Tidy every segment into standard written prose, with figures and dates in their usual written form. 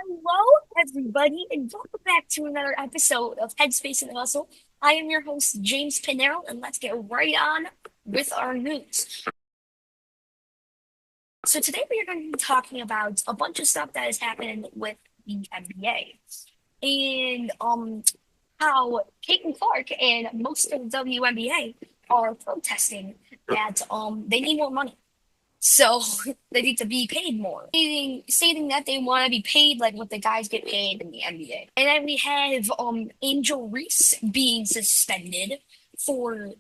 Hello, everybody, and welcome back to another episode of Headspace and Hustle. I am your host, James Pinero, and let's get right on with our news. So today we are going to be talking about a bunch of stuff that has happened with the NBA and how Caitlin Clark and most of the WNBA are protesting that they need more money. So they need to be paid more, stating that they want to be paid like what the guys get paid in the NBA. And then we have Angel Reese being suspended for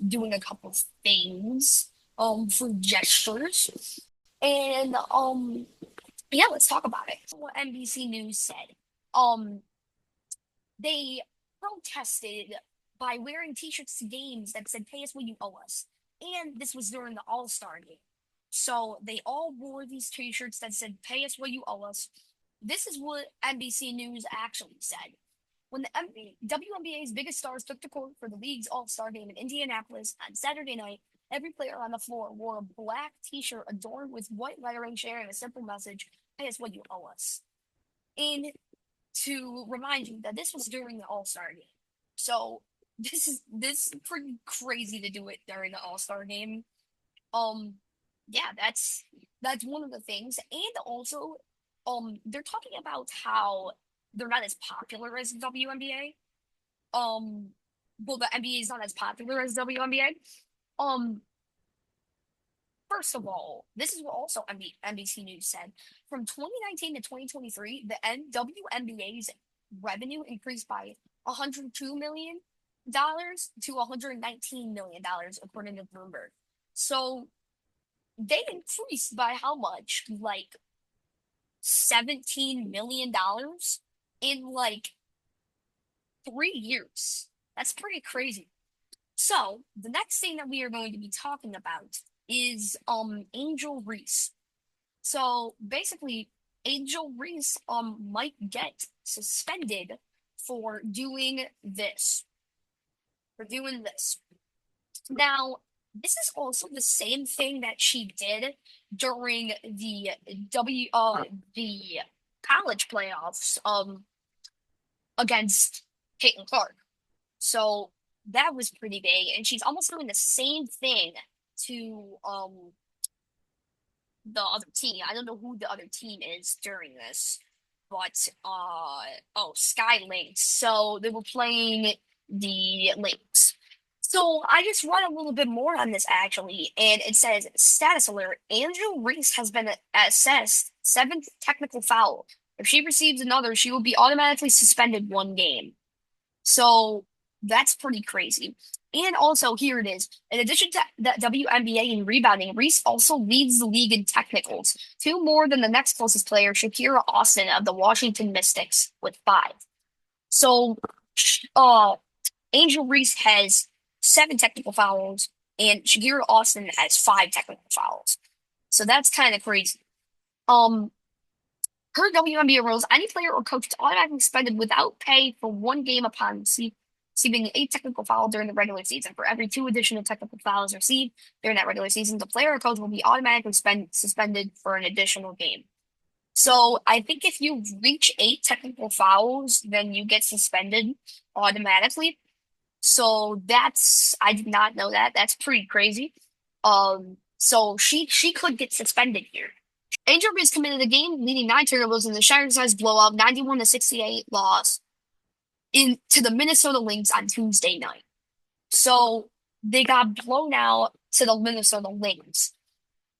doing a couple of things for gestures. And yeah, let's talk about it. What NBC News said. Um they protested by wearing t-shirts to games that said pay us what you owe us. And this was during the All-Star game. So they all wore these t-shirts that said pay us what you owe us. This is what NBC News actually said. When the WNBA's biggest stars took to court for the league's All-Star game in Indianapolis on Saturday night, every player on the floor wore a black t-shirt adorned with white lettering sharing a simple message, pay us what you owe us. And to remind you that this was during the All-Star game. So this is pretty crazy to do it during the All-Star game. Um yeah, that's one of the things. And also they're talking about how they're not as popular as the WNBA. Well, the NBA is not as popular as WNBA. Um First of all, this is what also NBC News said. From 2019 to 2023, the WNBA's revenue increased by $102 million to $119 million, according to Bloomberg. So they increased by how much? Like $17 million in like 3 years. That's pretty crazy. So the next thing that we are going to be talking about is Angel Reese. So basically, Angel Reese might get suspended for doing this. For doing this. Now, this is also the same thing that she did during the college playoffs against Caitlin Clark. So that was pretty big, and she's almost doing the same thing to the other team. I don't know who the other team is during this, but oh, Sky Lynx. So they were playing the Lynx. So I just read a little bit more on this actually, and it says status alert: Angel Reese has been assessed seventh technical foul. If she receives another, she will be automatically suspended 1 game. So that's pretty crazy. And also, here it is. In addition to the WNBA in rebounding, Reese also leads the league in technicals, two more than the next closest player, Shakira Austin of the Washington Mystics, with 5. So, uh, Angel Reese has 7 technical fouls, and Shakira Austin has 5 technical fouls. So that's kind of crazy. Um, Per WNBA rules, any player or coach is automatically suspended without pay for 1 game upon receiving a technical foul during the regular season. For every 2 additional technical fouls received during that regular season, the player or coach will be automatically suspended for an additional game. So I think if you reach 8 technical fouls, then you get suspended automatically. So I did not know that. That's pretty crazy. So she could get suspended here. Angel Reese committed a game-leading 9 turnovers in the Shiner-sized blowout, 91-68 loss to the Minnesota Lynx on Tuesday night. So they got blown out to the Minnesota Lynx.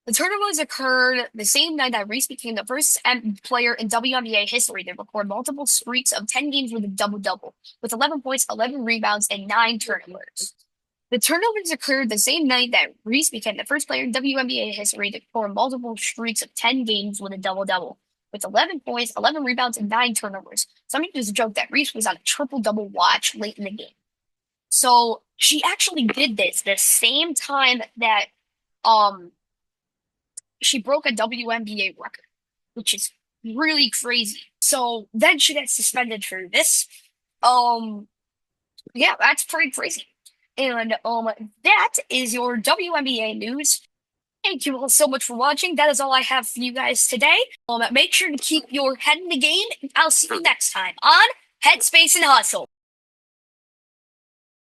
The turnovers occurred the same night that Reese became the first player in WNBA history to record multiple streaks of 10 games with a double-double, with 11 points, 11 rebounds, and 9 turnovers. The turnovers occurred the same night that Reese became the first player in WNBA history to record multiple streaks of 10 games with a double-double, with 11 points, 11 rebounds, and 9 turnovers. Some used to joke that Reese was on a triple-double watch late in the game. So she actually did this the same time that um she broke a WNBA record, which is really crazy. So then she gets suspended for this. Yeah, that's pretty crazy. And that is your WNBA news. Thank you all so much for watching. That is all I have for you guys today. Make sure to keep your head in the game. I'll see you next time on Headspace and Hustle.